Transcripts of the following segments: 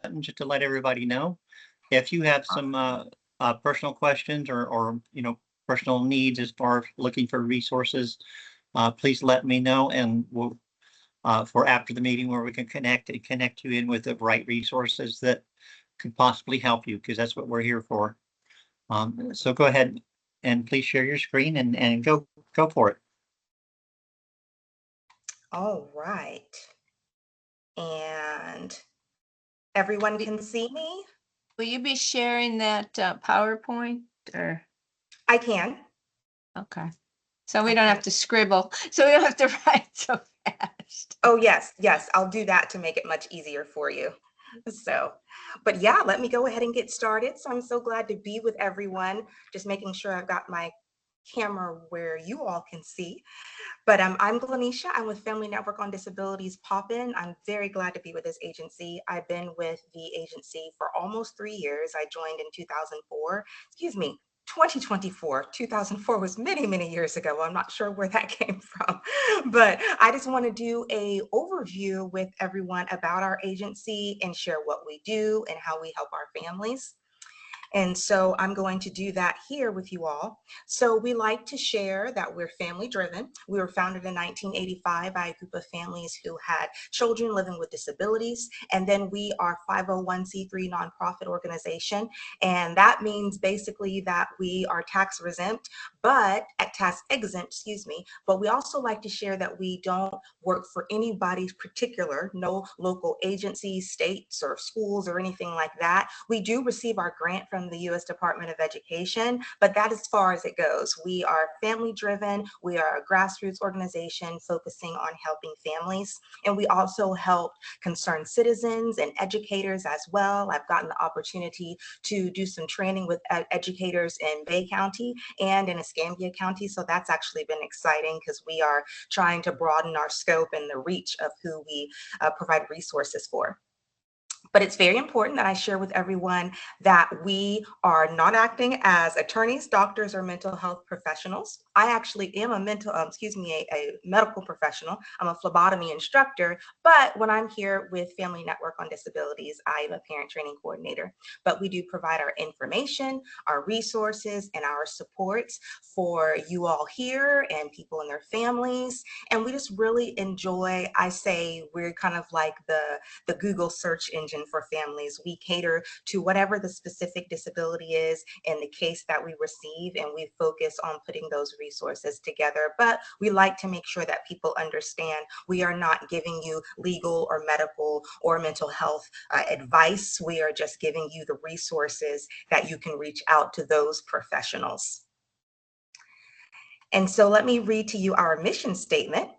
button just to let everybody know. If you have some personal questions or personal needs as far as looking for resources, please let me know, and we'll for after the meeting where we can connect you in with the right resources that could possibly help you, because that's what we're here for. So go ahead and please share your screen and go for it. All right. And everyone can see me? Will you be sharing that PowerPoint or? I can. Okay. So we don't have to scribble. So we don't have to write so fast. Oh, yes, yes. I'll do that to make it much easier for you. So, but yeah, let me go ahead and get started. So I'm so glad to be with everyone. Just making sure I've got my camera where you all can see. But I'm Glanisha. I'm with Family Network on Disabilities Pop-In. I'm very glad to be with this agency. I've been with the agency for almost 3 years. I joined in 2004. Excuse me, 2024. 2004 was many, many years ago. I'm not sure where that came from. But I just want to do a overview with everyone about our agency and share what we do and how we help our families. And so I'm going to do that here with you all. So we like to share that we're family driven. We were founded in 1985 by a group of families who had children living with disabilities. And then we are 501c3 nonprofit organization. And that means basically that we are tax exempt, but excuse me, but we also like to share that we don't work for anybody's particular, no local agencies, states, or schools or anything like that. We do receive our grant from the U.S. Department of Education, but that is as far as it goes. We are family driven. We are a grassroots organization focusing on helping families. And we also help concerned citizens and educators as well. I've gotten the opportunity to do some training with educators in Bay County and in Escambia County. So that's actually been exciting because we are trying to broaden our scope and the reach of who we provide resources for. But it's very important that I share with everyone that we are not acting as attorneys, doctors, or mental health professionals. I actually am a medical professional. I'm a phlebotomy instructor, but when I'm here with Family Network on Disabilities, I am a parent training coordinator. But we do provide our information, our resources, and our supports for you all here and people and their families. And we just really enjoy, I say, we're kind of like the Google search engine for families. We cater to whatever the specific disability is in the case that we receive, and we focus on putting those resources together. But we like to make sure that people understand we are not giving you legal or medical or mental health advice. We are just giving you the resources that you can reach out to those professionals. And so let me read to you our mission statement.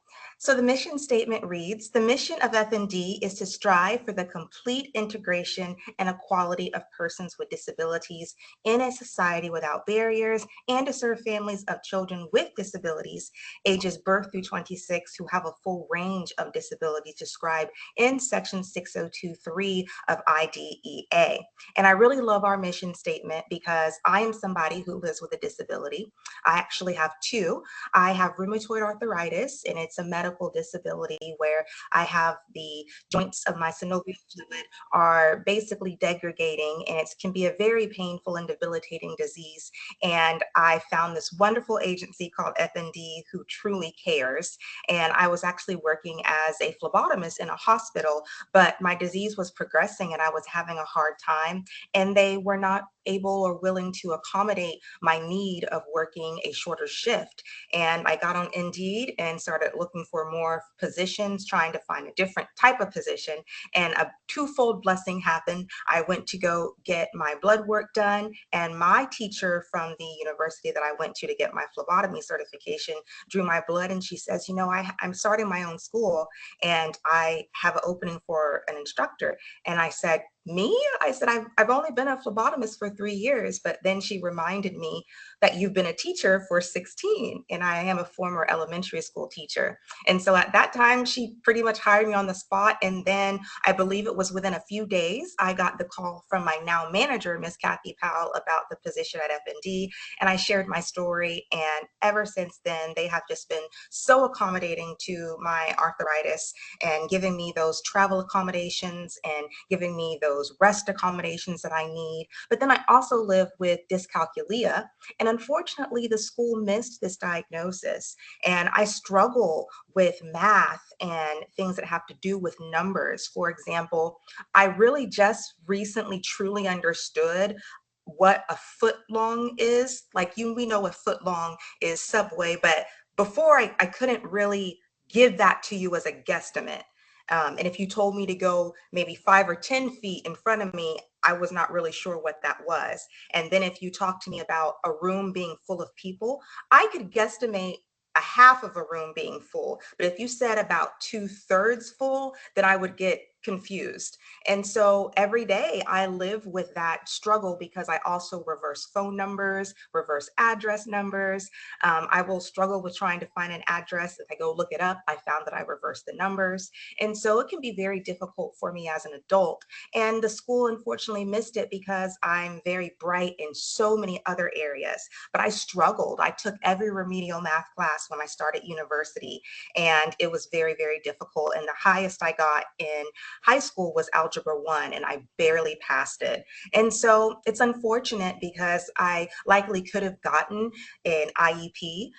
So the mission statement reads, the mission of FND is to strive for the complete integration and equality of persons with disabilities in a society without barriers, and to serve families of children with disabilities, ages birth through 26, who have a full range of disabilities described in section 6023 of IDEA. And I really love our mission statement because I am somebody who lives with a disability. I actually have two. I have rheumatoid arthritis, and it's a medical disability where I have the joints of my synovial fluid are basically degrading, and it can be a very painful and debilitating disease. And I found this wonderful agency called FND who truly cares. And I was actually working as a phlebotomist in a hospital, but my disease was progressing and I was having a hard time, and they were not able or willing to accommodate my need of working a shorter shift. And I got on Indeed and started looking for more positions, trying to find a different type of position. And a twofold blessing happened. I went to go get my blood work done, and my teacher from the university that I went to get my phlebotomy certification drew my blood, and she says, you know, I'm starting my own school and I have an opening for an instructor. And I said, me? I said, I've only been a phlebotomist for 3 years, but then she reminded me that you've been a teacher for 16, and I am a former elementary school teacher. And so at that time, she pretty much hired me on the spot. And then I believe it was within a few days, I got the call from my now manager, Miss Kathy Powell, about the position at FND. And I shared my story. And ever since then, they have just been so accommodating to my arthritis and giving me those travel accommodations and giving me those those rest accommodations that I need. But then I also live with dyscalculia. And unfortunately, the school missed this diagnosis. And I struggle with math and things that have to do with numbers. For example, I really just recently truly understood what a foot long is. Like we know a foot long is Subway, but before I couldn't really give that to you as a guesstimate. And if you told me to go maybe 5 or 10 feet in front of me, I was not really sure what that was. And then if you talked to me about a room being full of people, I could guesstimate a half of a room being full. But if you said about 2/3 full, then I would get confused. And so every day I live with that struggle because I also reverse phone numbers, reverse address numbers. I will struggle with trying to find an address. If I go look it up, I found that I reversed the numbers. And so it can be very difficult for me as an adult. And the school unfortunately missed it because I'm very bright in so many other areas. But I struggled. I took every remedial math class when I started university, and it was very, very difficult. And the highest I got in high school was Algebra 1, and I barely passed it. And so it's unfortunate because I likely could have gotten an IEP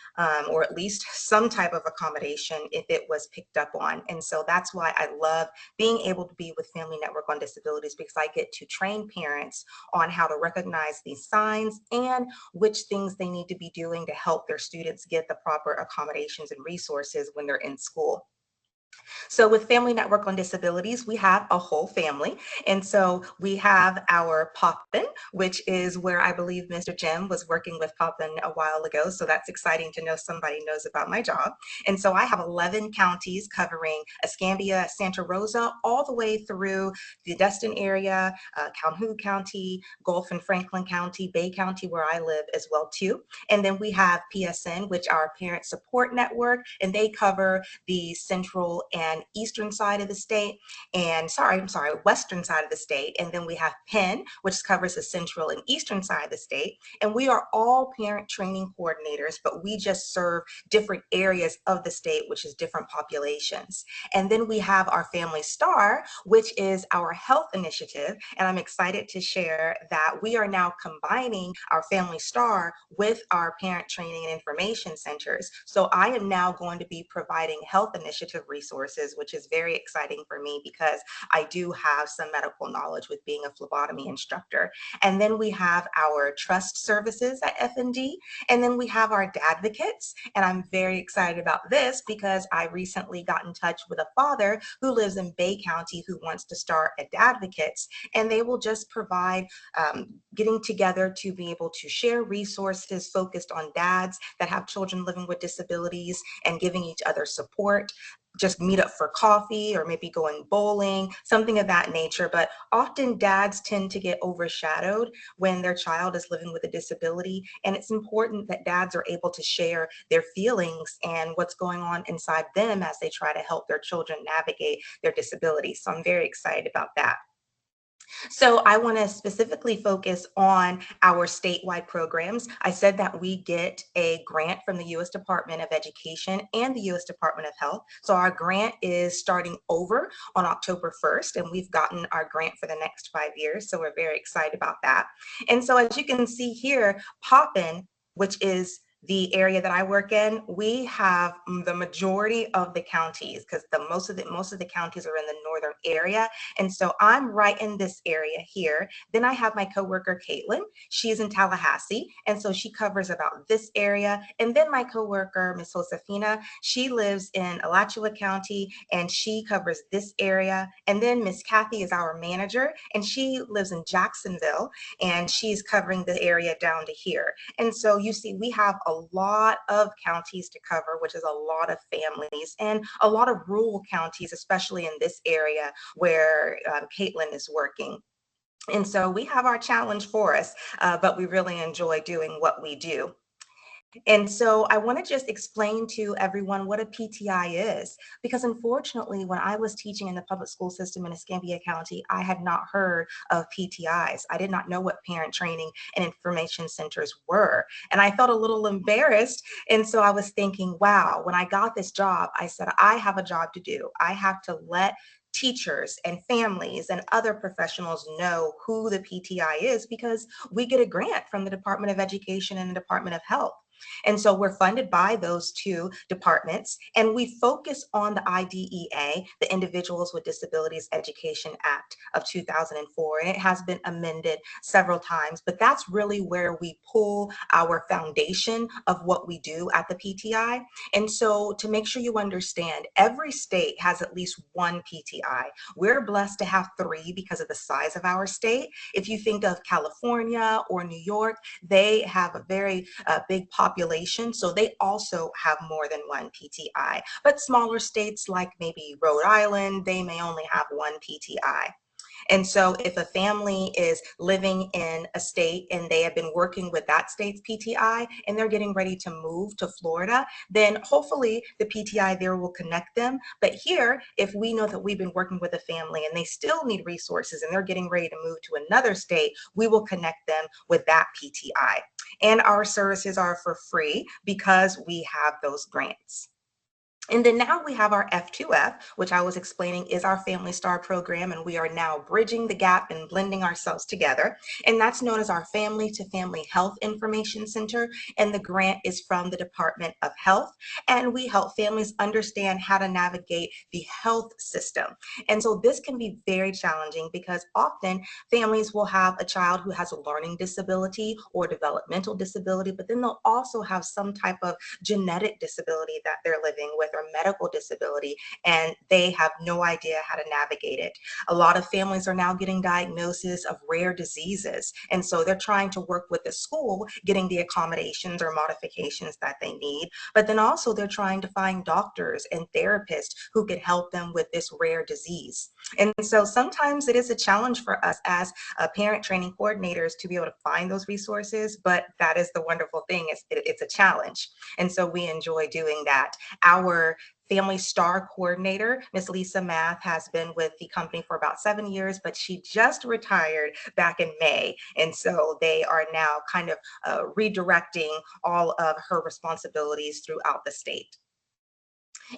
or at least some type of accommodation if it was picked up on. And so that's why I love being able to be with Family Network on Disabilities, because I get to train parents on how to recognize these signs and which things they need to be doing to help their students get the proper accommodations and resources when they're in school. So with Family Network on Disabilities, we have a whole family. And so we have our Poppin, which is where I believe Mr. Jim was working with Poppin a while ago. So that's exciting to know somebody knows about my job. And so I have 11 counties covering Escambia, Santa Rosa, all the way through the Destin area, Calhoun County, Gulf and Franklin County, Bay County, where I live as well too. And then we have PSN, which are Parent Support Network, and they cover the central and eastern side of the state, and western side of the state. And then we have Penn, which covers the central and eastern side of the state. And we are all parent training coordinators, but we just serve different areas of the state, which is different populations. And then we have our Family Star, which is our health initiative. And I'm excited to share that we are now combining our Family Star with our parent training and information centers. So I am now going to be providing health initiative resources, which is very exciting for me because I do have some medical knowledge with being a phlebotomy instructor. And then we have our trust services at FND. And then we have our Dadvocates. And I'm very excited about this because I recently got in touch with a father who lives in Bay County who wants to start a Dadvocates. And they will just provide getting together to be able to share resources focused on dads that have children living with disabilities and giving each other support. Just meet up for coffee or maybe going bowling, something of that nature. But often dads tend to get overshadowed when their child is living with a disability. And it's important that dads are able to share their feelings and what's going on inside them as they try to help their children navigate their disability. So I'm very excited about that. So I want to specifically focus on our statewide programs. I said that we get a grant from the U.S. Department of Education and the U.S. Department of Health. So our grant is starting over on October 1st, and we've gotten our grant for the next 5 years. So we're very excited about that. And so as you can see here, Poppin, which is the area that I work in, we have the majority of the counties because most of the counties are in the northern area. And so I'm right in this area here. Then I have my coworker, Caitlin. She's in Tallahassee. And so she covers about this area. And then my coworker, Miss Josefina, she lives in Alachua County and she covers this area. And then Miss Kathy is our manager and she lives in Jacksonville and she's covering the area down to here. And so you see, we have a lot of counties to cover, which is a lot of families and a lot of rural counties, especially in this area where Caitlin is working. And so we have our challenge for us, but we really enjoy doing what we do. And so I want to just explain to everyone what a PTI is, because unfortunately, when I was teaching in the public school system in Escambia County, I had not heard of PTIs. I did not know what parent training and information centers were. And I felt a little embarrassed. And so I was thinking, wow, when I got this job, I said, I have a job to do. I have to let teachers and families and other professionals know who the PTI is because we get a grant from the Department of Education and the Department of Health. And so we're funded by those two departments, and we focus on the IDEA, the Individuals with Disabilities Education Act of 2004, and it has been amended several times, but that's really where we pull our foundation of what we do at the PTI. And so to make sure you understand, every state has at least one PTI. We're blessed to have three because of the size of our state. If you think of California or New York, they have a very big population, so they also have more than one PTI. But smaller states like maybe Rhode Island, they may only have one PTI. And so if a family is living in a state and they have been working with that state's PTI and they're getting ready to move to Florida, then hopefully the PTI there will connect them. But here, if we know that we've been working with a family and they still need resources and they're getting ready to move to another state, we will connect them with that PTI. And our services are for free because we have those grants. And then now we have our F2F, which I was explaining is our Family Star program, and we are now bridging the gap and blending ourselves together. And that's known as our Family to Family Health Information Center, and the grant is from the Department of Health. And we help families understand how to navigate the health system. And so this can be very challenging because often families will have a child who has a learning disability or developmental disability, but then they'll also have some type of genetic disability that they're living with or medical disability, and they have no idea how to navigate it. A lot of families are now getting diagnoses of rare diseases, and so they're trying to work with the school, getting the accommodations or modifications that they need, but then also they're trying to find doctors and therapists who can help them with this rare disease. And so sometimes it is a challenge for us as parent training coordinators to be able to find those resources, but that is the wonderful thing, it's a challenge. And so we enjoy doing that. Our Family Star coordinator, Miss Lisa Math, has been with the company for about 7 years, but she just retired back in May. And so they are now kind of redirecting all of her responsibilities throughout the state.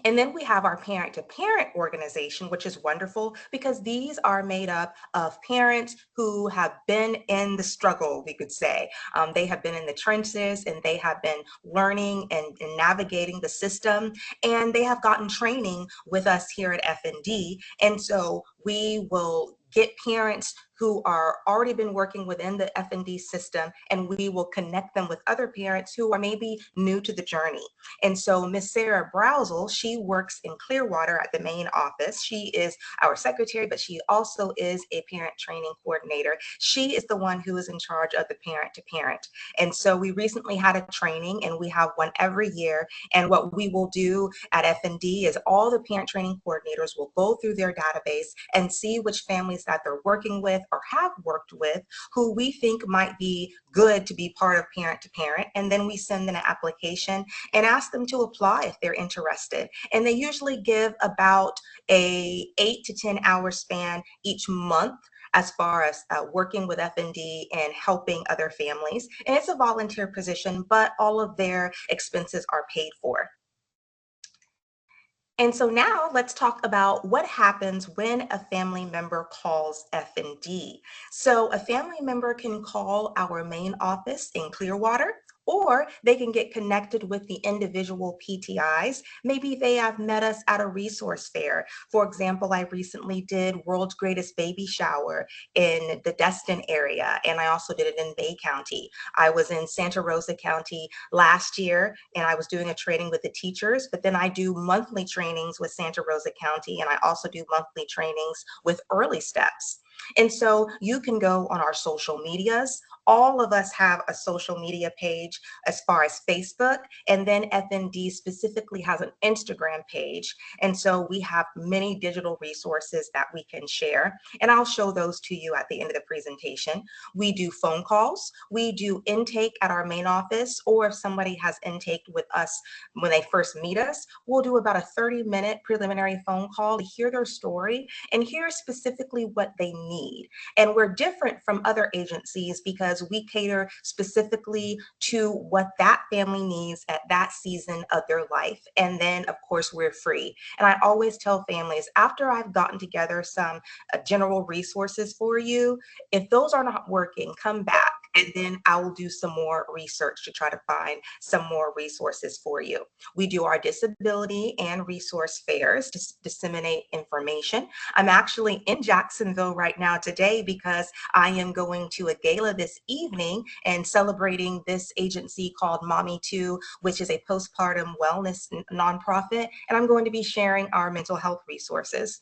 And then we have our parent to parent organization, which is wonderful because these are made up of parents who have been in the struggle, we could say. They have been in the trenches and they have been learning and navigating the system, and they have gotten training with us here at FND. And so we will get parents who are already been working within the FND system, and we will connect them with other parents who are maybe new to the journey. And so Miss Sarah Browsel, she works in Clearwater at the main office. She is our secretary, but she also is a parent training coordinator. She is the one who is in charge of the parent to parent. And so we recently had a training, and we have one every year. And what we will do at FND is all the parent training coordinators will go through their database and see which families that they're working with or have worked with who we think might be good to be part of parent to parent. And then we send them an application and ask them to apply if they're interested. And they usually give about a 8 to 10 hour span each month as far as working with FND and helping other families. And it's a volunteer position, but all of their expenses are paid for. And so now let's talk about what happens when a family member calls FND. So a family member can call our main office in Clearwater, or they can get connected with the individual PTIs. Maybe they have met us at a resource fair. For example, I recently did World's Greatest Baby Shower in the Destin area, and I also did it in Bay County. I was in Santa Rosa County last year, and I was doing a training with the teachers, but then I do monthly trainings with Santa Rosa County, and I also do monthly trainings with Early Steps. And so you can go on our social medias. All of us have a social media page as far as Facebook, and then FND specifically has an Instagram page. And so we have many digital resources that we can share, and I'll show those to you at the end of the presentation. We do phone calls. We do intake at our main office, or if somebody has intake with us when they first meet us, we'll do about a 30-minute preliminary phone call to hear their story and hear specifically what they need. And we're different from other agencies because because we cater specifically to what that family needs at that season of their life. And then, of course, we're free. And I always tell families, after I've gotten together some general resources for you, if those are not working, come back, and then I will do some more research to try to find some more resources for you. We do our disability and resource fairs to disseminate information. I'm actually in Jacksonville right now today because I am going to a gala this evening and celebrating this agency called Mommy Too, which is a postpartum wellness nonprofit. And I'm going to be sharing our mental health resources.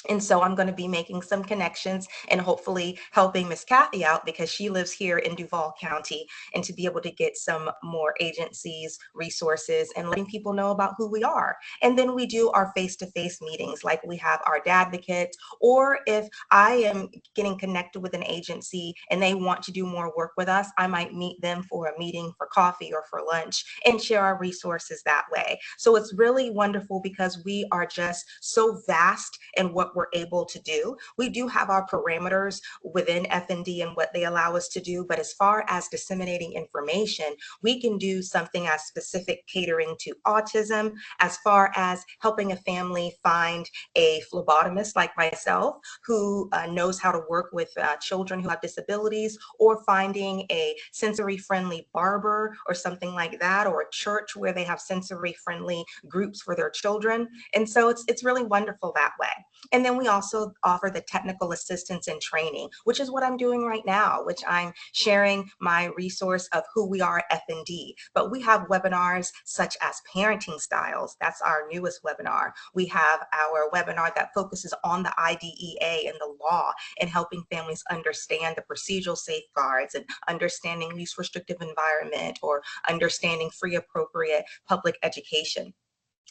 And so I'm going to be making some connections and hopefully helping Miss Kathy out because she lives here in Duval County, and to be able to get some more agencies, resources, and letting people know about who we are. And then we do our face-to-face meetings, like we have our Dadvocate, or if I am getting connected with an agency and they want to do more work with us, I might meet them for a meeting for coffee or for lunch and share our resources that way. So it's really wonderful because we are just so vast in what we're able to do. We do have our parameters within F&D and what they allow us to do, but as far as disseminating information, we can do something as specific catering to autism, as far as helping a family find a phlebotomist like myself who knows how to work with children who have disabilities, or finding a sensory-friendly barber or something like that, or a church where they have sensory-friendly groups for their children. And so it's really wonderful that way. And then we also offer the technical assistance and training, which is what I'm doing right now, which I'm sharing my resource of who we are at F&D. But we have webinars such as parenting styles. That's our newest webinar. We have our webinar that focuses on the IDEA and the law and helping families understand the procedural safeguards and understanding least restrictive environment or understanding free appropriate public education.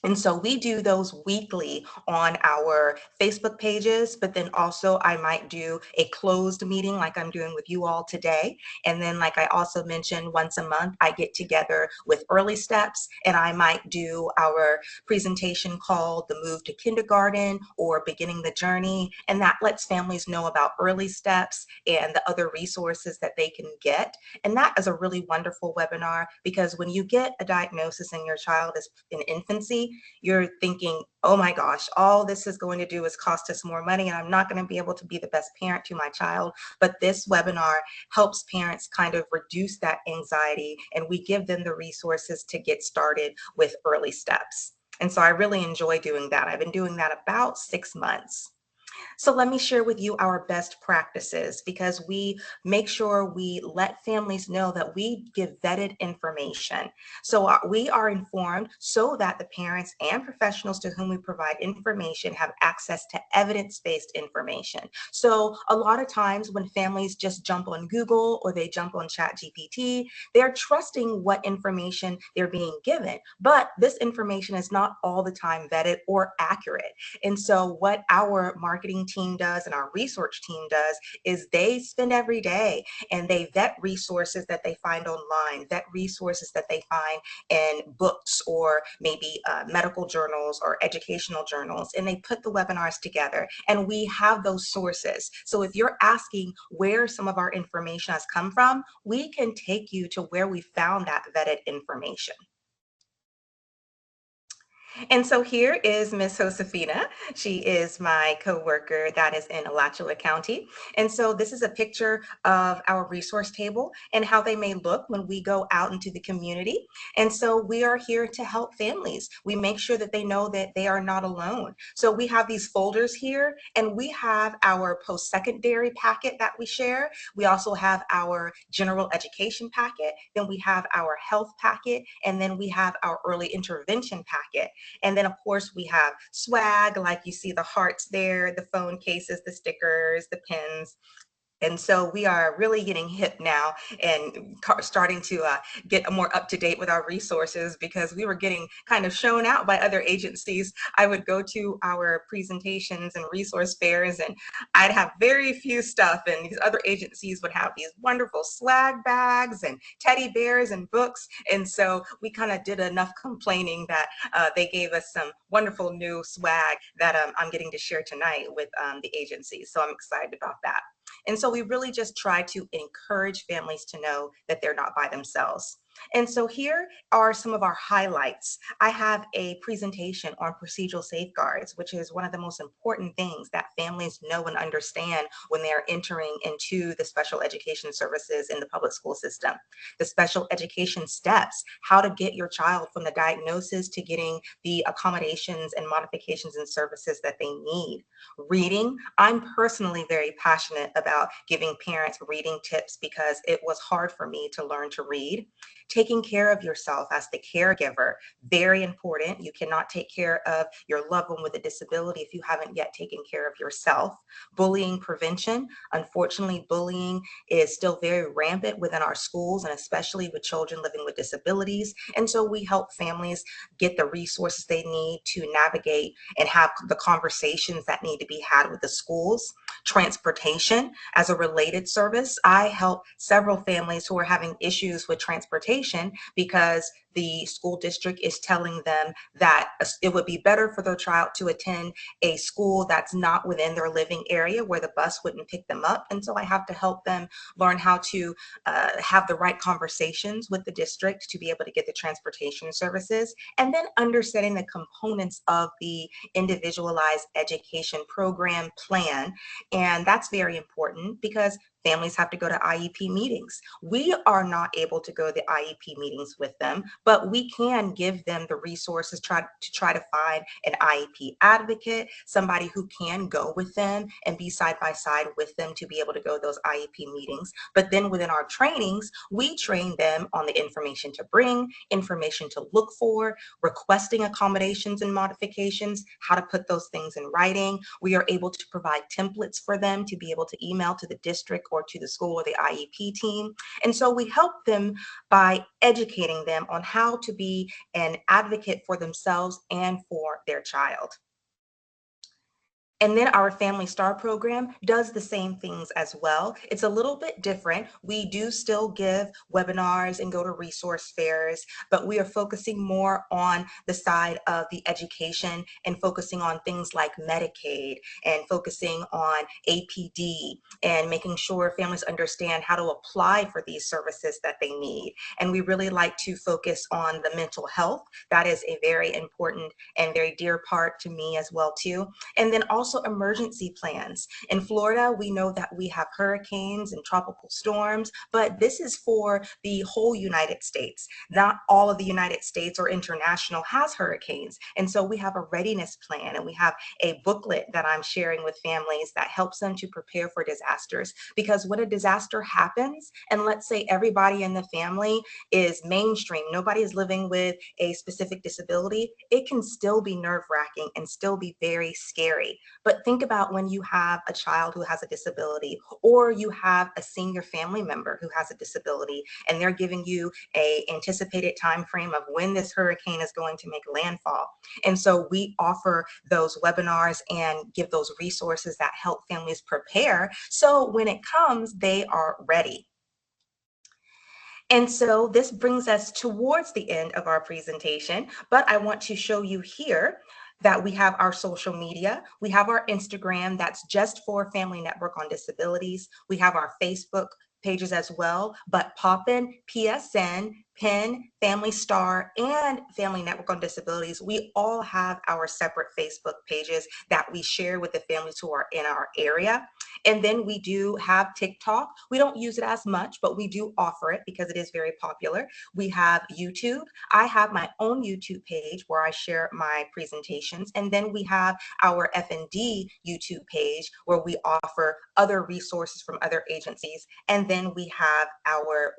And so we do those weekly on our Facebook pages, but then also I might do a closed meeting like I'm doing with you all today. And then, like I also mentioned, once a month, I get together with Early Steps, and I might do our presentation called The Move to Kindergarten or Beginning the Journey. And that lets families know about Early Steps and the other resources that they can get. And that is a really wonderful webinar, because when you get a diagnosis and your child is in infancy, you're thinking, oh my gosh, all this is going to do is cost us more money, and I'm not going to be able to be the best parent to my child. But this webinar helps parents kind of reduce that anxiety, and we give them the resources to get started with Early Steps. And so I really enjoy doing that. I've been doing that about 6 months. So let me share with you our best practices, because we make sure we let families know that we give vetted information. So we are informed so that the parents and professionals to whom we provide information have access to evidence-based information. So a lot of times when families just jump on Google or they jump on ChatGPT, they're trusting what information they're being given, but this information is not all the time vetted or accurate. And so what our marketing team does and our research team does is they spend every day and they vet resources that they find online, vet resources that they find in books or maybe medical journals or educational journals, and they put the webinars together, and we have those sources. So if you're asking where some of our information has come from, we can take you to where we found that vetted information. And so here is Miss Josefina. She is my coworker that is in Alachua County. And so this is a picture of our resource table and how they may look when we go out into the community. And so we are here to help families. We make sure that they know that they are not alone. So we have these folders here, and we have our post-secondary packet that we share. We also have our general education packet. Then we have our health packet, and then we have our early intervention packet. And then, of course, we have swag, like you see the hearts there, the phone cases, the stickers, the pins. And so we are really getting hip now and starting to get more up to date with our resources, because we were getting kind of shown out by other agencies. I would go to our presentations and resource fairs and I'd have very few stuff, and these other agencies would have these wonderful swag bags and teddy bears and books. And so we kind of did enough complaining that they gave us some wonderful new swag that I'm getting to share tonight with the agencies. So I'm excited about that. And so we really just try to encourage families to know that they're not by themselves. And so here are some of our highlights. I have a presentation on procedural safeguards, which is one of the most important things that families know and understand when they're entering into the special education services in the public school system. The special education steps, how to get your child from the diagnosis to getting the accommodations and modifications and services that they need. Reading, I'm personally very passionate about giving parents reading tips because it was hard for me to learn to read. Taking care of yourself as the caregiver, very important. You cannot take care of your loved one with a disability if you haven't yet taken care of yourself. Bullying prevention. Unfortunately, bullying is still very rampant within our schools, and especially with children living with disabilities. And so we help families get the resources they need to navigate and have the conversations that need to be had with the schools. Transportation as a related service. I help several families who are having issues with transportation because the school district is telling them that it would be better for their child to attend a school that's not within their living area where the bus wouldn't pick them up. And so I have to help them learn how to have the right conversations with the district to be able to get the transportation services, and then understanding the components of the individualized education program plan. And that's very important because families have to go to IEP meetings. We are not able to go to the IEP meetings with them, but we can give them the resources to try to find an IEP advocate, somebody who can go with them and be side by side with them to be able to go to those IEP meetings. But then within our trainings, we train them on the information to bring, information to look for, requesting accommodations and modifications, how to put those things in writing. We are able to provide templates for them to be able to email to the district or to the school or the IEP team. And so we help them by educating them on how to be an advocate for themselves and for their child. And then our Family Star program does the same things as well. It's a little bit different. We do still give webinars and go to resource fairs, but we are focusing more on the side of the education and focusing on things like Medicaid and focusing on APD and making sure families understand how to apply for these services that they need. And we really like to focus on the mental health. That is a very important and very dear part to me as well too. And then also emergency plans. In Florida, we know that we have hurricanes and tropical storms, but this is for the whole United States. Not all of the United States or international has hurricanes. And so we have a readiness plan, and we have a booklet that I'm sharing with families that helps them to prepare for disasters. Because when a disaster happens, and let's say everybody in the family is mainstream, nobody is living with a specific disability, it can still be nerve-wracking and still be very scary. But think about when you have a child who has a disability, or you have a senior family member who has a disability, and they're giving you a anticipated time frame of when this hurricane is going to make landfall. And so we offer those webinars and give those resources that help families prepare, so when it comes, they are ready. And so this brings us towards the end of our presentation, but I want to show you here that we have our social media. We have our Instagram, that's just for Family Network on Disabilities. We have our Facebook pages as well, but Poppin, PSN, PEN, Family Star, and Family Network on Disabilities, we all have our separate Facebook pages that we share with the families who are in our area. And then we do have TikTok. We don't use it as much, but we do offer it because it is very popular. We have YouTube. I have my own YouTube page where I share my presentations. And then we have our FND YouTube page where we offer other resources from other agencies. And then we have our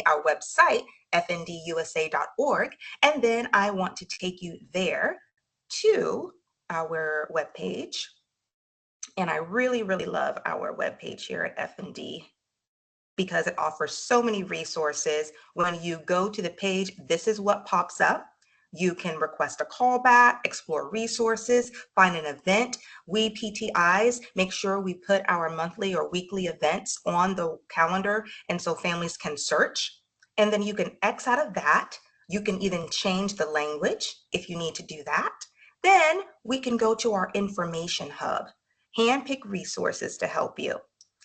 our website, fndusa.org. And then I want to take you there to our webpage. And I really, really love our webpage here at FND because it offers so many resources. When you go to the page, this is what pops up. You can request a callback, explore resources, find an event. We PTIs make sure we put our monthly or weekly events on the calendar, and so families can search. And then you can X out of that. You can even change the language if you need to do that. Then we can go to our information hub, handpick resources to help you.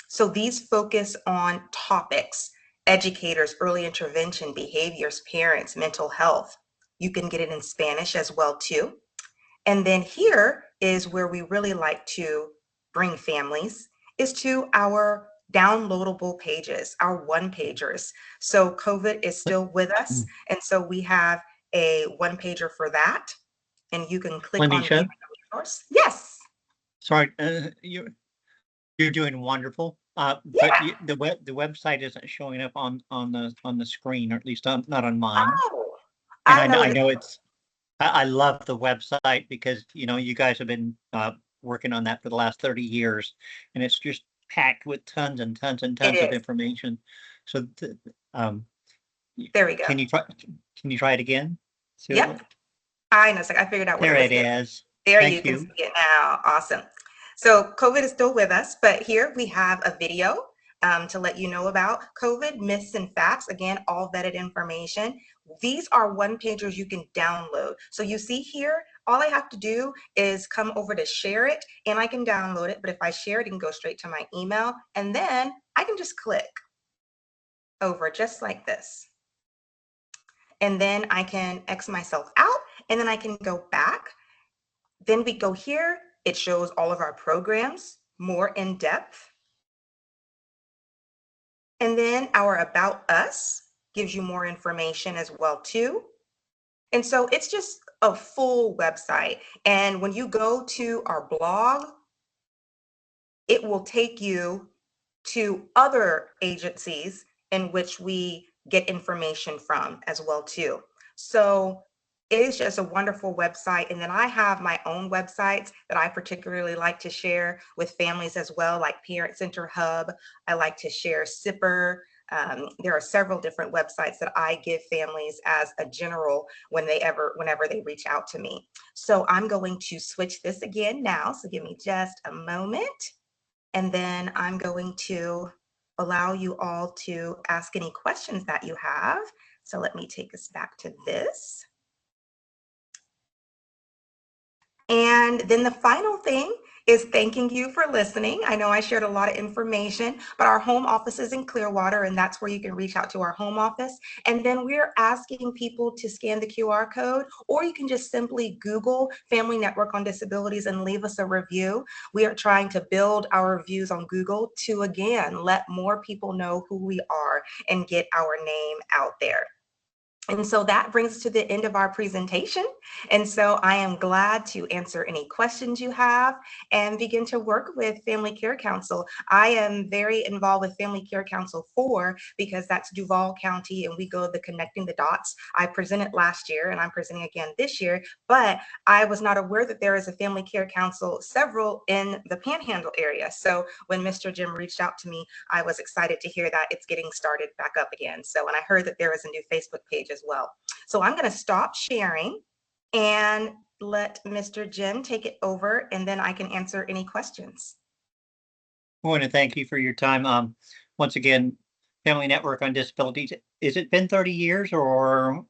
So these focus on topics, educators, early intervention, behaviors, parents, mental health. You can get it in Spanish as well too. And then here is where we really like to bring families, is to our downloadable pages, our one pagers. So COVID is still with us. And so we have a one pager for that. And you can click on view Lanisha, resource. Yes. sorry, you're doing wonderful. But Yeah. the website isn't showing up on the screen, or at least not on mine. Oh, And I know I that. know I love the website because, you guys have been working on that for the last 30 years, and it's just packed with tons and tons and It tons of is. information. So, um, There we go. can you try it again? Yep. So, I know. So I figured out what there it was it here. is. There you Thank can see you. it now. Awesome. So COVID is still with us, but here we have a video to let you know about COVID myths and facts. Again, all vetted information. These are one pagers you can download. So you see here, all I have to do is come over to share it and I can download it. But if I share it, it can go straight to my email and then I can just click over just like this. And then I can X myself out and then I can go back. Then we go here, it shows all of our programs more in depth. And then our About Us gives you more information as well too. And so it's just a full website. And when you go to our blog, it will take you to other agencies in which we get information from as well too. So it is just a wonderful website. And then I have my own websites that I particularly like to share with families as well, like Parent Center Hub. I like to share Sipper. There are several different websites that I give families as a general whenever they reach out to me. So I'm going to switch this again now. So give me just a moment. And then I'm going to allow you all to ask any questions that you have. So let me take us back to this. And then the final thing is thanking you for listening. I know I shared a lot of information, but our home office is in Clearwater, and that's where you can reach out to our home office. And then we're asking people to scan the QR code, or you can just simply Google Family Network on Disabilities and leave us a review. We are trying to build our reviews on Google to, again, let more people know who we are and get our name out there. And so that brings us to the end of our presentation. And so I am glad to answer any questions you have and begin to work with Family Care Council. I am very involved with Family Care Council 4 because that's Duval County and we go the Connecting the Dots. I presented last year and I'm presenting again this year, but I was not aware that there is a Family Care Council, several in the Panhandle area. So when Mr. Jim reached out to me, I was excited to hear that it's getting started back up again. So when I heard that there was a new Facebook page as well. So I'm going to stop sharing and let Mr. Jim take it over, and then I can answer any questions. I want to thank you for your time. Once again, Family Network on Disabilities. Is it been 30 years, or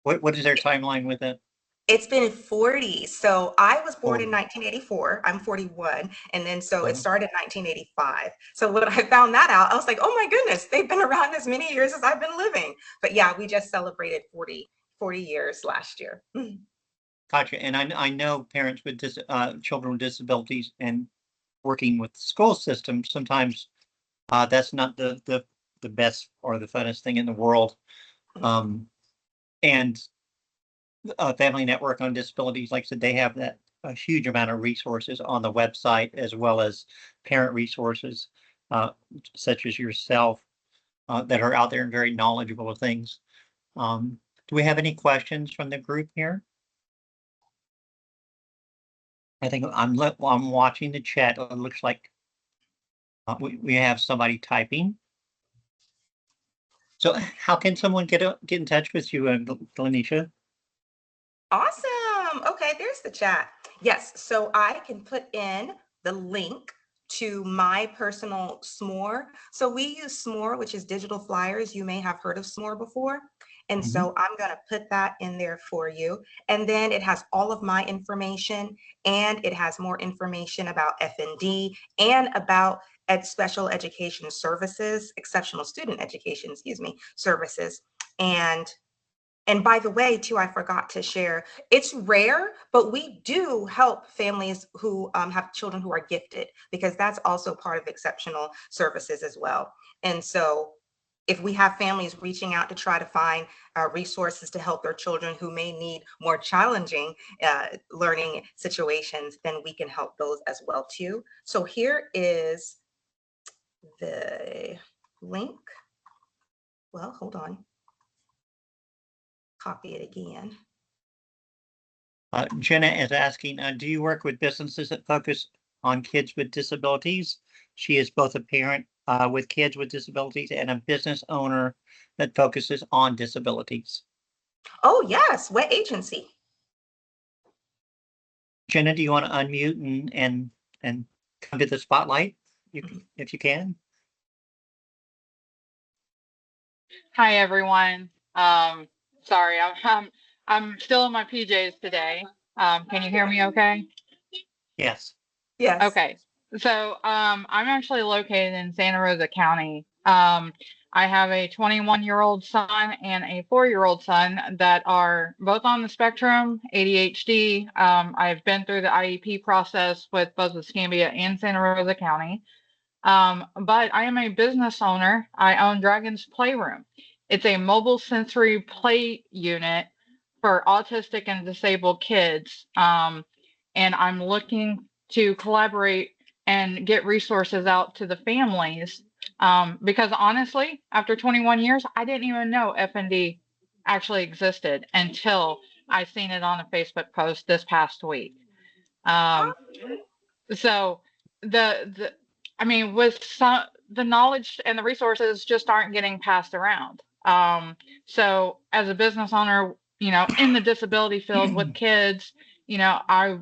what is their timeline with it? It's been 40. So I was born in 40. 1984. I'm 41. And then so it Oh, started in 1985. So when I found that out, I was like, oh my goodness, they've been around as many years as I've been living. But yeah, we just celebrated 40 years last year. gotcha. And I know parents with children with disabilities and working with the school system, sometimes that's not the best or the funnest thing in the world. And Family Network on Disabilities, like I said, they have that a huge amount of resources on the website, as well as parent resources, uh, such as yourself, that are out there and very knowledgeable of things. Do we have any questions from the group here? I think I'm watching the chat. It looks like we have somebody typing. So how can someone get in touch with you, Lanisha? Awesome. Okay, there's the chat. Yes, so I can put in the link to my personal S'more. So we use S'more, which is digital flyers. You may have heard of S'more before. And Mhm. so I'm going to put that in there for you. And then it has all of my information and it has more information about FND and about special education services, exceptional student education, excuse me, services. And by the way, too, I forgot to share, it's rare, but we do help families who have children who are gifted, because that's also part of exceptional services as well. And so if we have families reaching out to try to find resources to help their children who may need more challenging learning situations, then we can help those as well too. So here is the link. Well, hold on. Copy it again. Jenna is asking, do you work with businesses that focus on kids with disabilities? She is both a parent with kids with disabilities and a business owner that focuses on disabilities. Oh, yes. What agency? Jenna, do you want to unmute and come to the spotlight if you can? Hi, everyone. Sorry, I'm still in my PJs today. Can you hear me okay? Yes. Yes. Okay. So, I'm actually located in Santa Rosa County. I have a 21-year-old son and a 4-year-old son that are both on the spectrum, ADHD. I've been through the IEP process with both Escambia and Santa Rosa County. But I am a business owner. I own Dragon's Playroom. It's a mobile sensory play unit for autistic and disabled kids. And I'm looking to collaborate and get resources out to the families. Because honestly, after 21 years, I didn't even know FND actually existed until I seen it on a Facebook post this past week. So the I mean, with some the knowledge and the resources just aren't getting passed around. So as a business owner, in the disability field with kids, I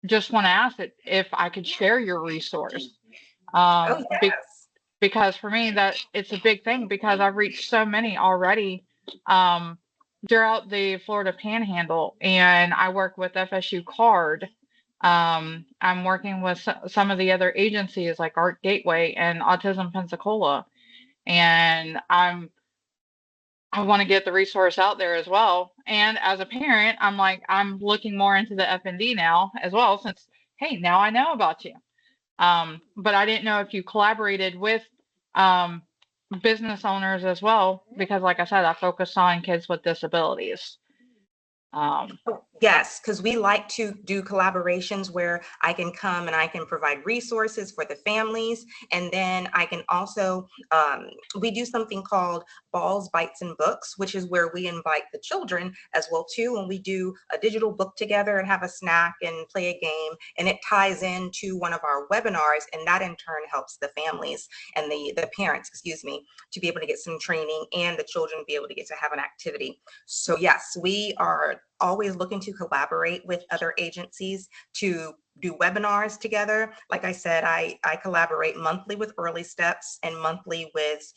just want to ask it if I could share your resource. Oh, yes. Because for me that it's a big thing, because I've reached so many already throughout the Florida Panhandle, and I work with FSU Card. I'm working with some of the other agencies like Art Gateway and Autism Pensacola, and I want to get the resource out there as well. And as a parent, I'm looking more into the FND now as well, since hey, now I know about you. But I didn't know if you collaborated with um, business owners as well, because like I said, I focus on kids with disabilities. Yes, because we like to do collaborations where I can come and I can provide resources for the families. And then I can also, we do something called Balls, Bites, and Books, which is where we invite the children as well too. And we do a digital book together and have a snack and play a game. And it ties into one of our webinars. And that in turn helps the families and the parents, excuse me, to be able to get some training and the children be able to get to have an activity. So yes, we are always looking to collaborate with other agencies to do webinars together. Like I said, I collaborate monthly with Early Steps and monthly with,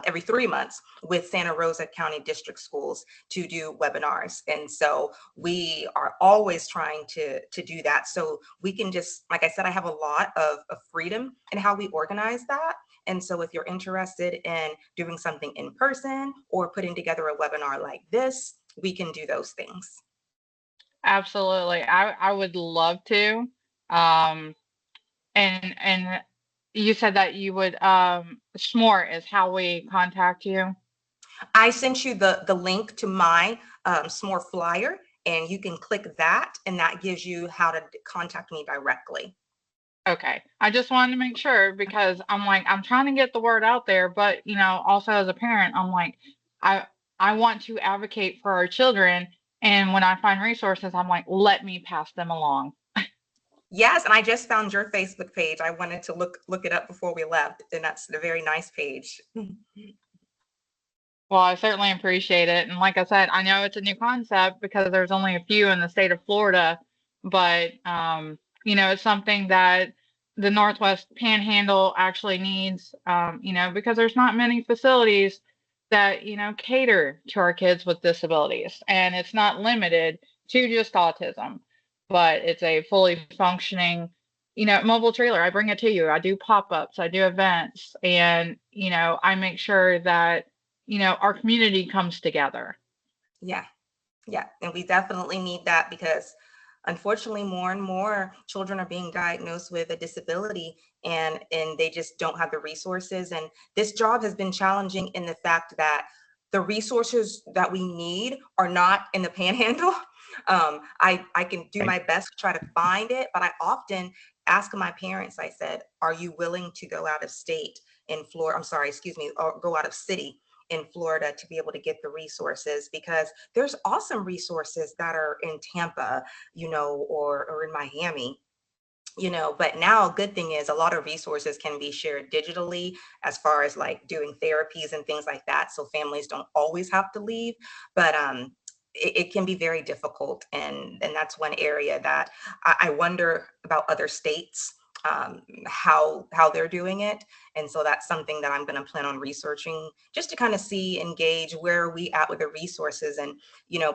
every 3 months with Santa Rosa County District Schools to do webinars. And so we are always trying to do that. So we can just, like I said, I have a lot of freedom in how we organize that. And so if you're interested in doing something in person or putting together a webinar like this, we can do those things. Absolutely. I would love to. Um, and you said that you would, Smart is how we contact you. I sent you the link to my SMORE flyer, and you can click that, and that gives you how to contact me directly. Okay. I just wanted to make sure, because I'm trying to get the word out there, but also as a parent, I I want to advocate for our children, and when I find resources, I'm like, let me pass them along. Yes, and I just found your Facebook page. I wanted to look it up before we left, and that's a very nice page. Well, I certainly appreciate it. And like I said, I know it's a new concept because there's only a few in the state of Florida, but it's something that the Northwest Panhandle actually needs, because there's not many facilities that, cater to our kids with disabilities. And it's not limited to just autism, but it's a fully functioning mobile trailer. I bring it to you. I do pop-ups, I do events, and, I make sure that, our community comes together. Yeah. Yeah, and we definitely need that because unfortunately more and more children are being diagnosed with a disability and they just don't have the resources. And this job has been challenging in the fact that the resources that we need are not in the panhandle. I can do Right. my best to try to find it, but I often ask my parents, I said, are you willing to go out of state in Florida? I'm sorry, excuse me, or go out of city in Florida to be able to get the resources, because there's awesome resources that are in Tampa, or in Miami, but now a good thing is a lot of resources can be shared digitally as far as like doing therapies and things like that. So families don't always have to leave, but it can be very difficult. And that's one area that I wonder about other states, how they're doing it. And so that's something that I'm going to plan on researching just to kind of see, engage where are we at with the resources. And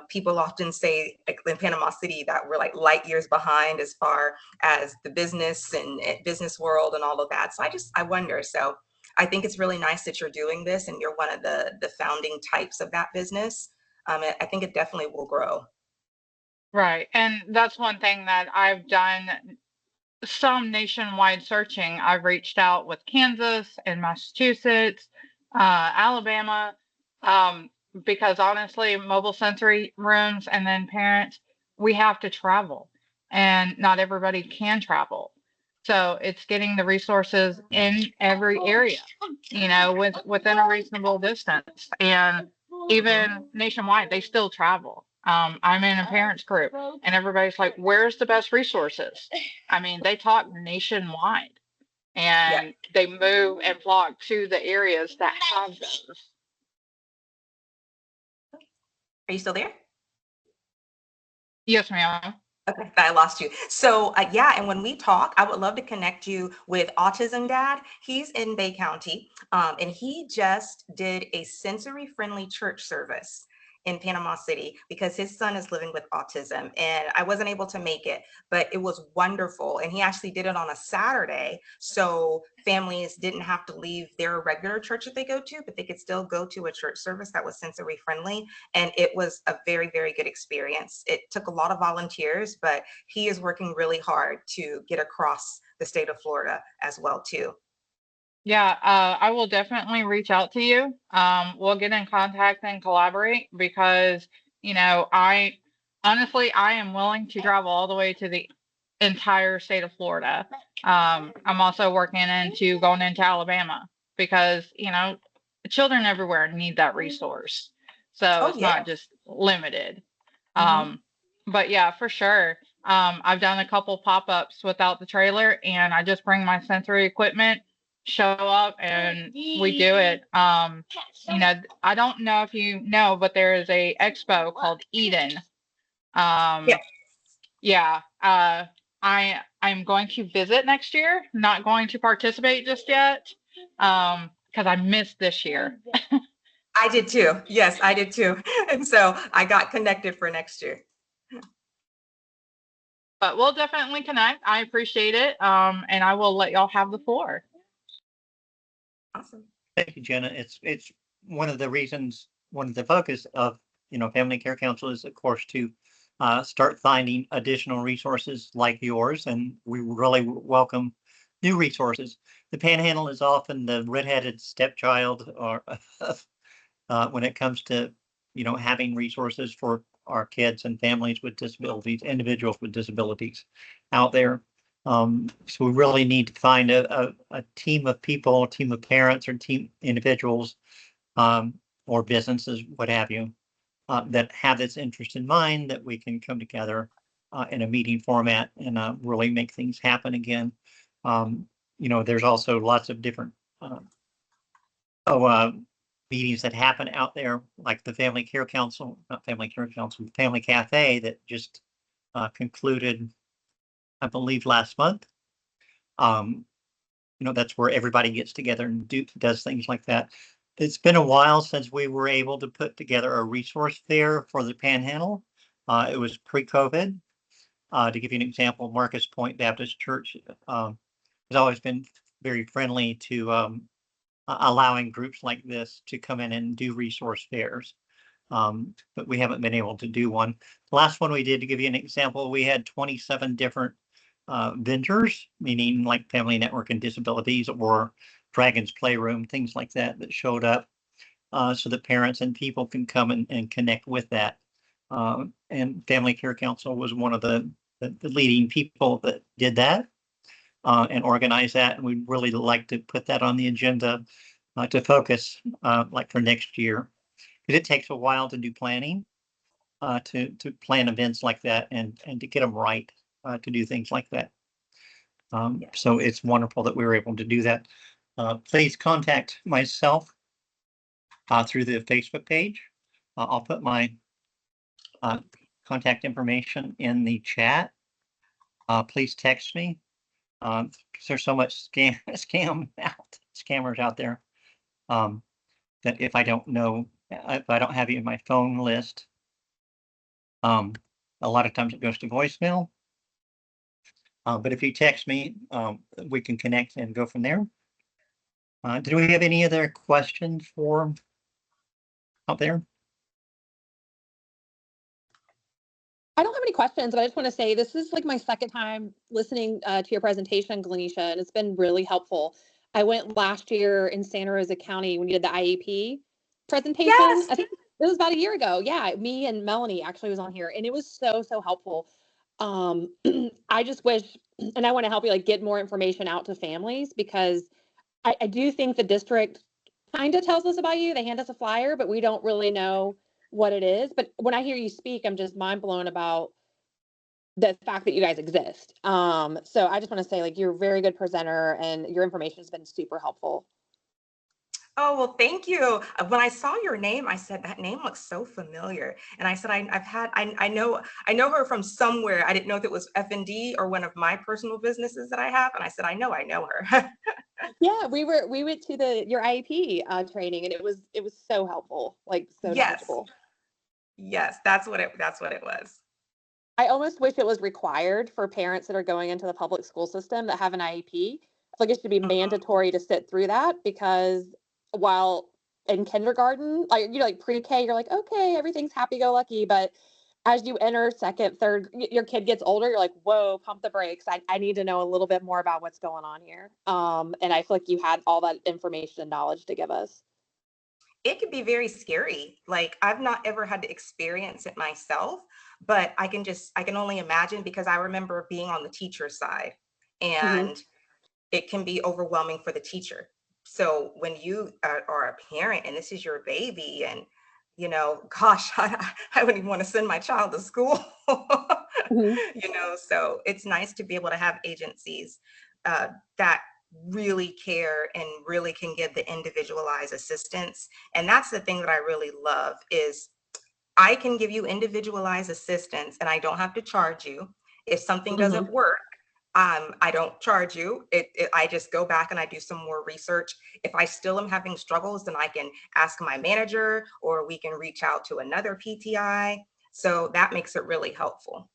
people often say like in Panama City that we're like light years behind as far as the business and business world and all of that. So I wonder. So I think it's really nice that you're doing this and you're one of the founding types of that business. I think it definitely will grow. Right. And that's one thing that I've done some nationwide searching. I've reached out with Kansas and Massachusetts, Alabama, um, because honestly, mobile sensory rooms and then parents, we have to travel, and not everybody can travel. So it's getting the resources in every area, within a reasonable distance, and even nationwide, they still travel. I'm in a parents group, and everybody's like, "Where's the best resources?" I mean, they talk nationwide Yeah. and they move and flock to the areas that have those. Are you still there? Yes, ma'am. Okay, I lost you. So yeah, and when we talk, I would love to connect you with Autism Dad. He's in Bay County, and he just did a sensory-friendly church service in Panama City because his son is living with autism, and I wasn't able to make it, but it was wonderful. And he actually did it on a Saturday, so families didn't have to leave their regular church that they go to, but they could still go to a church service that was sensory-friendly. And it was a very, very good experience. It took a lot of volunteers, but he is working really hard to get across the state of Florida as well too. Yeah, I will definitely reach out to you. We'll get in contact and collaborate because, I honestly, I am willing to travel all the way to the entire state of Florida. I'm also working into going into Alabama because, children everywhere need that resource. So Oh it's yeah. not just limited. Hmm. Um, but yeah, for sure. I've done a couple pop-ups without the trailer, and I just bring my sensory equipment, show up, and we do it. I don't know if you know, but there is a expo called Eden. Yeah. Yeah. I'm going to visit next year. Not going to participate just yet, because I missed this year. I did too. Yes, I did too. And so I got connected for next year. But we'll definitely connect. I appreciate it. And I will let y'all have the floor. Awesome. Thank you, Jenna. It's one of the reasons, one of the focus of, Family Care Council is, of course, to start finding additional resources like yours, and we really welcome new resources. The Panhandle is often the redheaded stepchild, or when it comes to, having resources for our kids and families with disabilities, individuals with disabilities out there. So we really need to find a team of people, a team of parents, or team individuals, or businesses, what have you, that have this interest in mind, that we can come together in a meeting format and really make things happen again. There's also lots of different uh, oh, meetings that happen out there, like the Family Care Council, not Family Care Council, Family Cafe that just concluded, I believe, last month. Um, that's where everybody gets together and does things like that. It's been a while since we were able to put together a resource fair for the Panhandle. It was pre-COVID. To give you an example, Marcus Point Baptist Church has always been very friendly to allowing groups like this to come in and do resource fairs. But we haven't been able to do one. The last one we did, to give you an example, we had 27 different vendors, meaning like Family Network and Disabilities or Dragon's Playroom, things like that, that showed up so that parents and people can come and connect with that. And Family Care Council was one of the leading people that did that and organized that. And we'd really like to put that on the agenda to focus like for next year. Because it takes a while to do planning, to plan events like that and to get them right, to do things like that. So it's wonderful that we were able to do that. Please contact myself through the Facebook page. I'll put my contact information in the chat. Please text me. There's so much scammers out there that if I don't know, if I don't have you in my phone list, a lot of times it goes to voicemail. But if you text me, we can connect and go from there. Do we have any other questions for out there? I don't have any questions, but I just want to say this is like my second time listening to your presentation, Glenisha, and it's been really helpful. I went last year in Santa Rosa County when you did the IEP presentation. Yes. I think it was about a year ago. Yeah, me and Melanie actually was on here, and it was so helpful. I just wish, and I want to help you like get more information out to families because I do think the district kind of tells us about you. They hand us a flyer, but we don't really know what it is. But when I hear you speak, I'm just mind blown about the fact that you guys exist. So I just want to say, like, you're a very good presenter and your information has been super helpful. Oh, well, thank you. When I saw your name, I said, that name looks so familiar. And I said, I know her from somewhere. I didn't know if it was F&D or one of my personal businesses that I have. And I said, I know her. Yeah, we went to your IEP training and it was so helpful, like so Yes. knowledgeable. Yes, that's what it was. I almost wish it was required for parents that are going into the public school system that have an IEP. I feel like it should be mandatory to sit through that because while in kindergarten, like like pre-K, you're like, okay, everything's happy-go-lucky, but as you enter second, third, your kid gets older, you're like, whoa, pump the brakes. I need to know a little bit more about what's going on here. And I feel like you had all that information and knowledge to give us. It could be very scary. Like, I've not ever had to experience it myself, but I can only imagine because I remember being on the teacher side and it can be overwhelming for the teacher. So when you are a parent and this is your baby and, gosh, I wouldn't even want to send my child to school, so it's nice to be able to have agencies that really care and really can give the individualized assistance. And that's the thing that I really love is I can give you individualized assistance and I don't have to charge you. If something doesn't work, I don't charge you. I just go back and I do some more research. If I still am having struggles, then I can ask my manager or we can reach out to another PTI. So that makes it really helpful.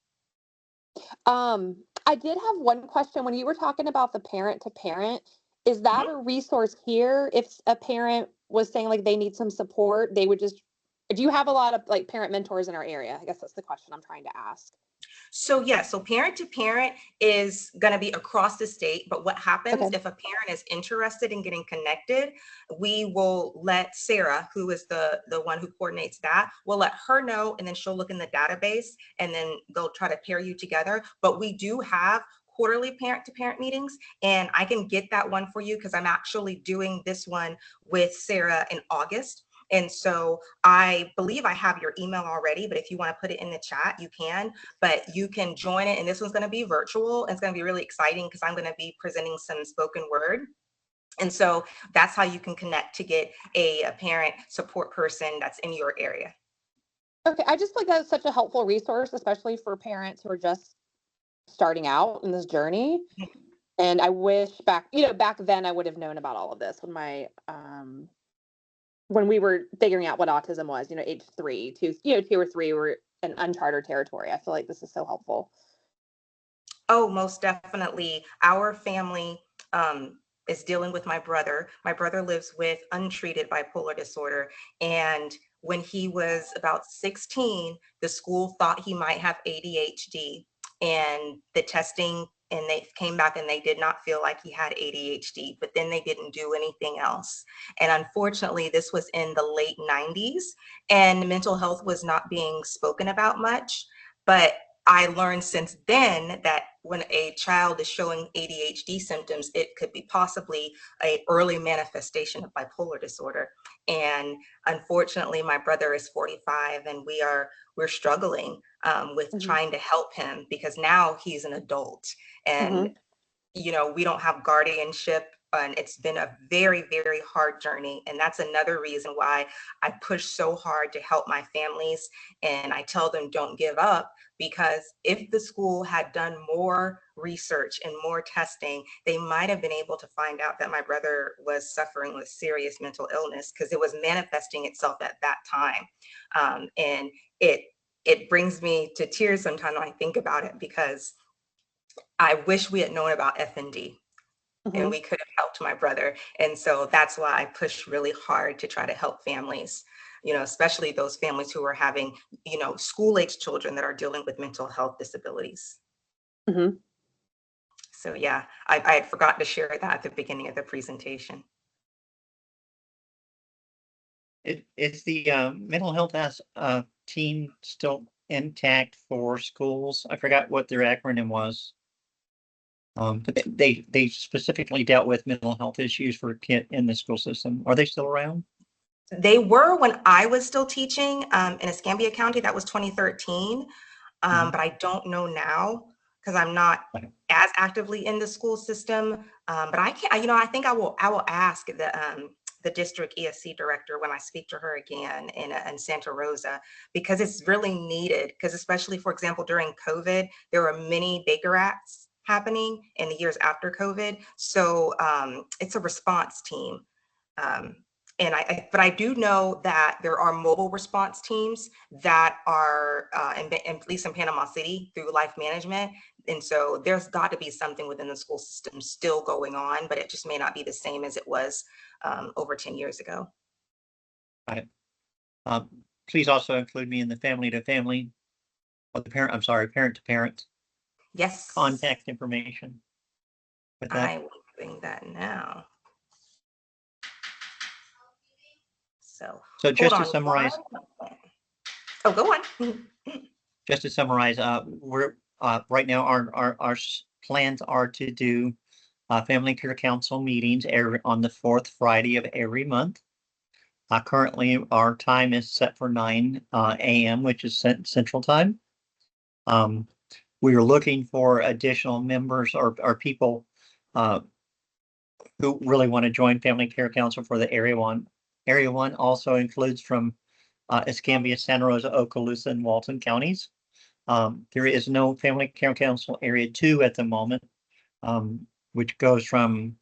I did have one question when you were talking about the parent to parent. Is that a resource here? If a parent was saying like they need some support, they would do you have a lot of like parent mentors in our area? I guess that's the question I'm trying to ask. So so parent to parent is going to be across the state, but what happens if a parent is interested in getting connected, we will let Sarah, who is the one who coordinates that, we'll let her know, and then she'll look in the database and then they'll try to pair you together. But we do have quarterly parent to parent meetings, and I can get that one for you because I'm actually doing this one with Sarah in August. And so I believe I have your email already, but if you want to put it in the chat, you can, but you can join it. And this one's going to be virtual. And it's going to be really exciting because I'm going to be presenting some spoken word. And so that's how you can connect to get a parent support person that's in your area. Okay, I just like that's such a helpful resource, especially for parents who are just starting out in this journey. And I wish back then I would have known about all of this when we were figuring out what autism was, age 2 or 3 were in uncharted territory. I feel like this is so helpful. Oh, most definitely. Our family is dealing with my brother. My brother lives with untreated bipolar disorder. And when he was about 16, the school thought he might have ADHD. And the testing, and they came back and they did not feel like he had ADHD, but then they didn't do anything else. And unfortunately, this was in the late 90s, and mental health was not being spoken about much. But I learned since then that when a child is showing ADHD symptoms, it could be possibly an early manifestation of bipolar disorder. And unfortunately, my brother is 45, and we're struggling with Mhm. trying to help him because now he's an adult, and Mhm. we don't have guardianship, and it's been a very, very hard journey. And that's another reason why I push so hard to help my families. And I tell them, don't give up, because if the school had done more research and more testing, they might have been able to find out that my brother was suffering with serious mental illness, because it was manifesting itself at that time. And it brings me to tears sometimes when I think about it, because I wish we had known about FND and Mhm. we could have helped my brother. And so that's why I push really hard to try to help families, especially those families who are having, school age children that are dealing with mental health disabilities. Mhm. So yeah, I had forgotten to share that at the beginning of the presentation. Is the mental health as team still intact for schools? I forgot what their acronym was. But they specifically dealt with mental health issues for kid in the school system. Are they still around? They were when I was still teaching in Escambia County. That was 2013. Mhm. But I don't know now because I'm not Okay. as actively in the school system. But I can't, I think I will ask the district ESC director when I speak to her again in Santa Rosa, because it's really needed. Because especially, for example, during COVID, there were many Baker Acts happening in the years after COVID. So it's a response team. Um, but I do know that there are mobile response teams that are at least in Panama City through Life Management. And so there's got to be something within the school system still going on, but it just may not be the same as it was over 10 years ago. Right. Please also include me in the family to family, or the parent, I'm sorry, parent to parent Yes, contact information with that. I will be doing that now. So So hold just to on summarize, one moment. Oh, go on. we're right now our plans are to do family care council meetings on the fourth Friday of every month. Currently, our time is set for 9 a.m., which is Central Time. Um, we are looking for additional members or people uh, who really want to join Family Care Council for the Area 1. Area 1 also includes from Escambia, Santa Rosa, Okaloosa, and Walton counties. There is no Family Care Council Area 2 at the moment, which goes from,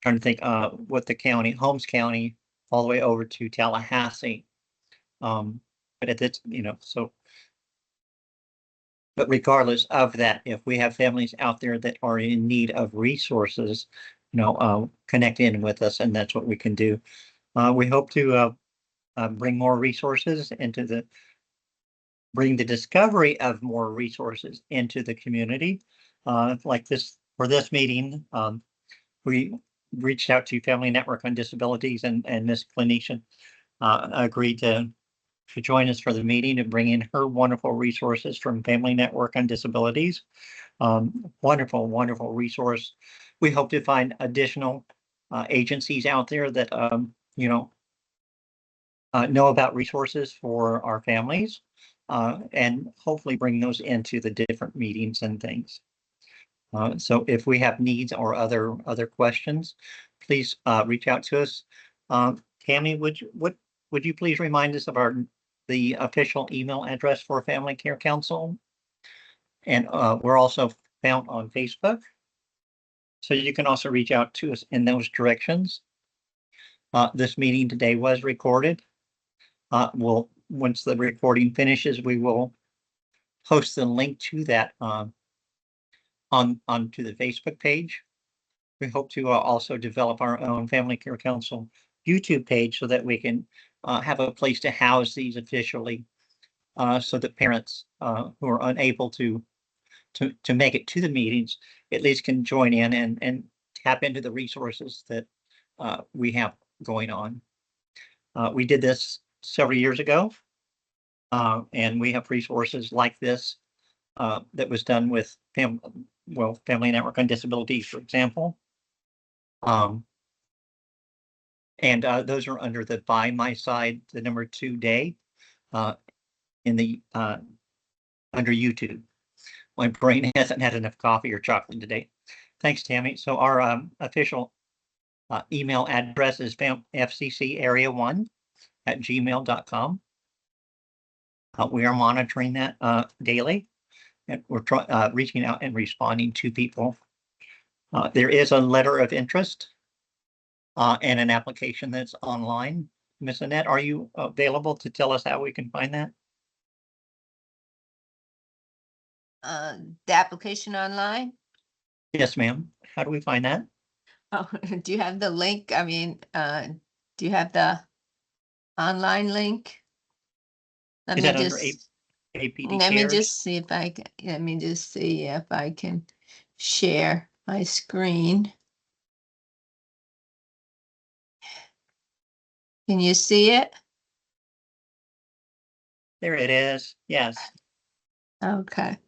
trying to think what the county, Holmes County, all the way over to Tallahassee. But at this, but regardless of that, if we have families out there that are in need of resources, connect in with us, and that's what we can do. We hope to bring more resources bring the discovery of more resources into the community. Like this, for this meeting, we reached out to Family Network on Disabilities, and Ms. Clinician agreed to join us for the meeting and bring in her wonderful resources from Family Network on Disabilities. Wonderful, wonderful resource. We hope to find additional agencies out there that know about resources for our families, and hopefully bring those into the different meetings and things. So if we have needs or other questions, please reach out to us. Tammy, would you please remind us of the official email address for Family Care Council? And we're also found on Facebook, so you can also reach out to us in those directions. This meeting today was recorded. Once the recording finishes, we will post the link to that onto the Facebook page. We hope to also develop our own Family Care Council YouTube page so that we can have a place to house these officially, so that parents who are unable to make it to the meetings at least can join in and tap into the resources that we have going on. We did this several years ago, and we have resources like this that was done with Family Network on Disability, for example. And those are under the By My Side, the number 2 day in the under YouTube. My brain hasn't had enough coffee or chocolate today. Thanks, Tammy. So our official email address is fccarea1@gmail.com. We are monitoring that daily, and we're reaching out and responding to people. There is a letter of interest and an application that's online. Miss Annette, are you available to tell us how we can find that? The application online? Yes, ma'am. How do we find that? Oh, do you have the link? I mean, do you have the online link? Is that under APD let me Cares? just see if I can, let me just see if I can share my screen. Can you see it? There it is. Yes. Okay.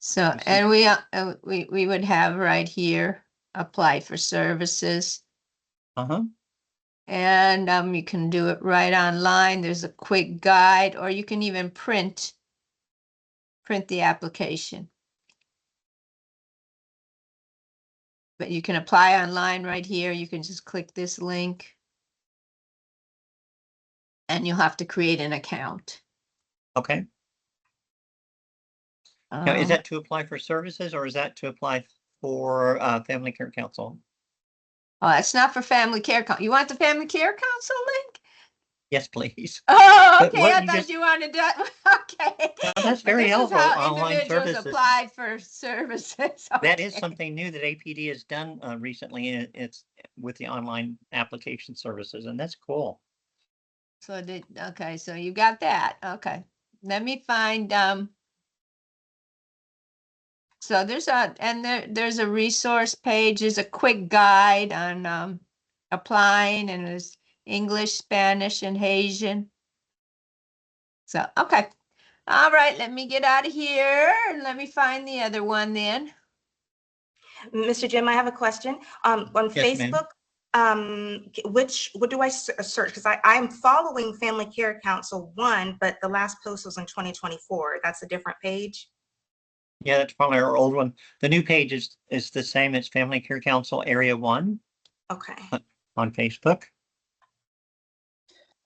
So, see. and we would have right here, apply for services. Uh-huh. And you can do it right online. There's a quick guide, or you can even print the application. But you can apply online right here. You can just click this link. And you'll have to create an account. Okay. Now, is that to apply for services or is that to apply for Family Care Council? Oh, that's not for Family Care Council. You want the Family Care Council link? Yes, please. Oh, But okay. what I you thought just- you wanted that. Okay. No, that's But very this is helpful, how online individuals services. apply for services. That is Okay. something new that APD has done recently. It's with the online application services, and that's cool. So okay, so you got that. Okay. Let me find so there's a resource page, there's a quick guide on applying, and there's English, Spanish, and Haitian. So okay. All right, let me get out of here and let me find the other one then. Mr. Jim, I have a question. On Yes, ma'am. Facebook, what do I search? Because I'm following Family Care Council 1, but the last post was in 2024. That's a different page. Yeah, that's probably our old one. The new page is the same. It's Family Care Council Area 1 Okay. on Facebook.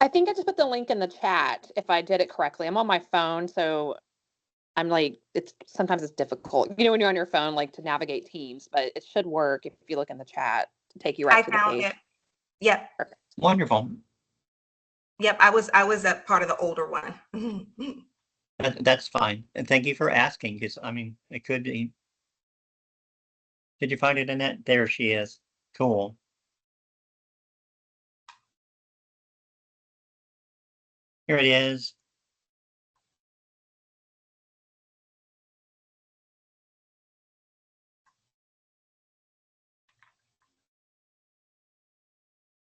I think I just put the link in the chat if I did it correctly. I'm on my phone, so I'm like, sometimes it's difficult, when you're on your phone, like to navigate Teams, but it should work if you look in the chat to take you right to the I found page. it. Yep. Perfect. Wonderful. Yep. I was a part of the older one. That's fine. And thank you for asking, because I mean, it could be. Did you find it, Annette? There she is. Cool. Here it is.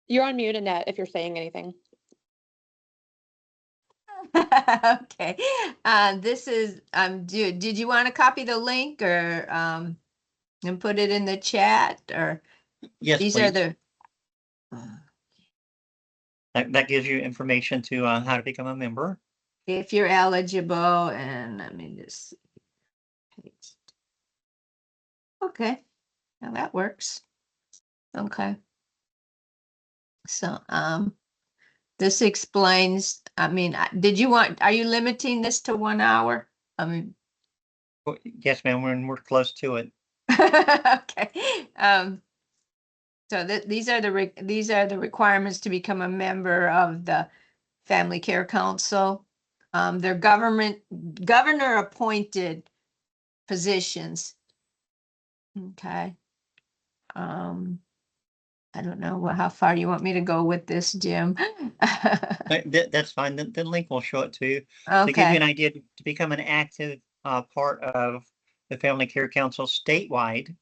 You're on mute, Annette, if you're saying anything. Okay. This is did you want to copy the link or and put it in the chat, or Yes, these please. are the That gives you information to how to become a member. if you're eligible, and let me just see. Paste. Okay, now that works. Okay. So this explains, I mean, are you limiting this to 1 hour? I mean, Yes, ma'am, we're close to it. okay. So these are the requirements to become a member of the Family Care Council. They're governor appointed positions. Okay. I don't know how far you want me to go with this, Jim. That's fine. The link will show it to you. To give you Okay. an idea, to become an active part of the Family Care Council statewide,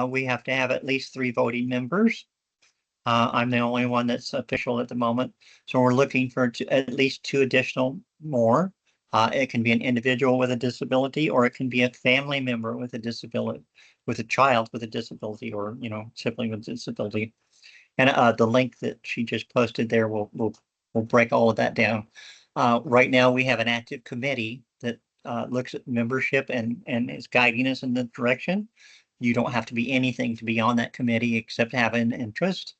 we have to have at least 3 voting members. I'm the only one that's official at the moment, so we're looking for at least 2 additional more. It can be an individual with a disability, or it can be a family member with a disability, with a child with a disability, or sibling with a disability. And the link that she just posted there will break all of that down. Right now, we have an active committee that looks at membership and is guiding us in the direction. You don't have to be anything to be on that committee except have an interest.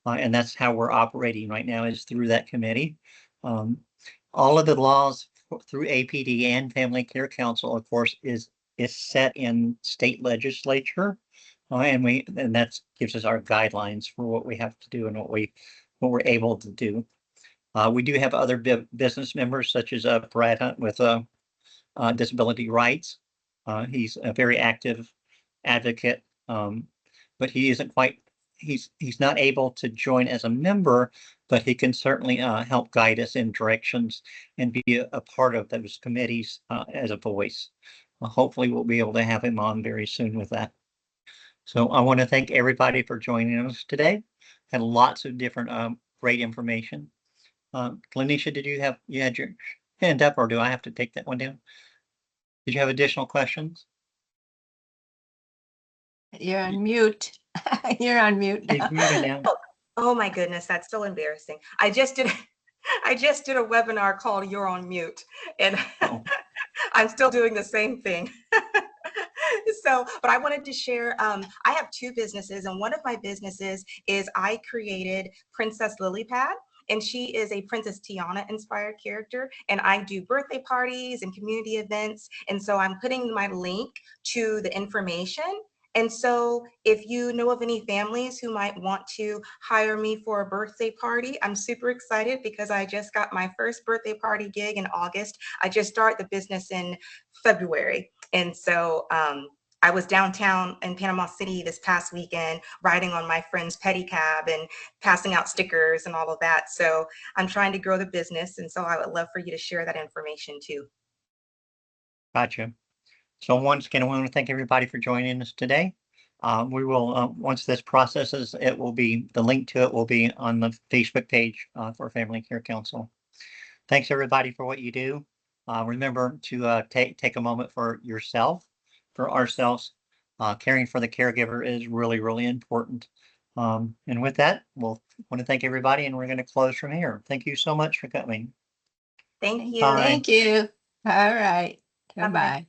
And that's how we're operating right now, is through that committee. All of the laws through APD and Family Care Council, of course, is set in state legislature. And that gives us our guidelines for what we have to do and what we're able to do. We do have other business members, such as Brad Hunt with disability rights. He's a very active advocate, but he isn't quite. He's not able to join as a member, but he can certainly help guide us in directions and be a part of those committees as a voice. Hopefully, we'll be able to have him on very soon with that. So I want to thank everybody for joining us today. Had lots of different great information. Lanisha, did you had your hand up, or do I have to take that one down? Did you have additional questions? You're on mute. You're on mute. He's muted now. Oh my goodness, that's so embarrassing. I just did a webinar called You're on Mute, and Oh. I'm still doing the same thing. But I wanted to share, I have 2 businesses, and one of my businesses is I created Princess Lily Pad. And she is a Princess Tiana inspired character. And I do birthday parties and community events. And so I'm putting my link to the information. And so if you know of any families who might want to hire me for a birthday party, I'm super excited because I just got my first birthday party gig in August. I just started the business in February. And so I was downtown in Panama City this past weekend, riding on my friend's pedicab and passing out stickers and all of that. So I'm trying to grow the business. And so I would love for you to share that information too. Gotcha. So once again, I want to thank everybody for joining us today. We will, once this processes, the link to it will be on the Facebook page for Family Care Council. Thanks everybody for what you do. Remember to take a moment for yourself, for ourselves. Caring for the caregiver is really, really important. And with that, we'll want to thank everybody, and we're going to close from here. Thank you so much for coming. Thank you. Bye. Thank you. All right. Bye-bye. Goodbye.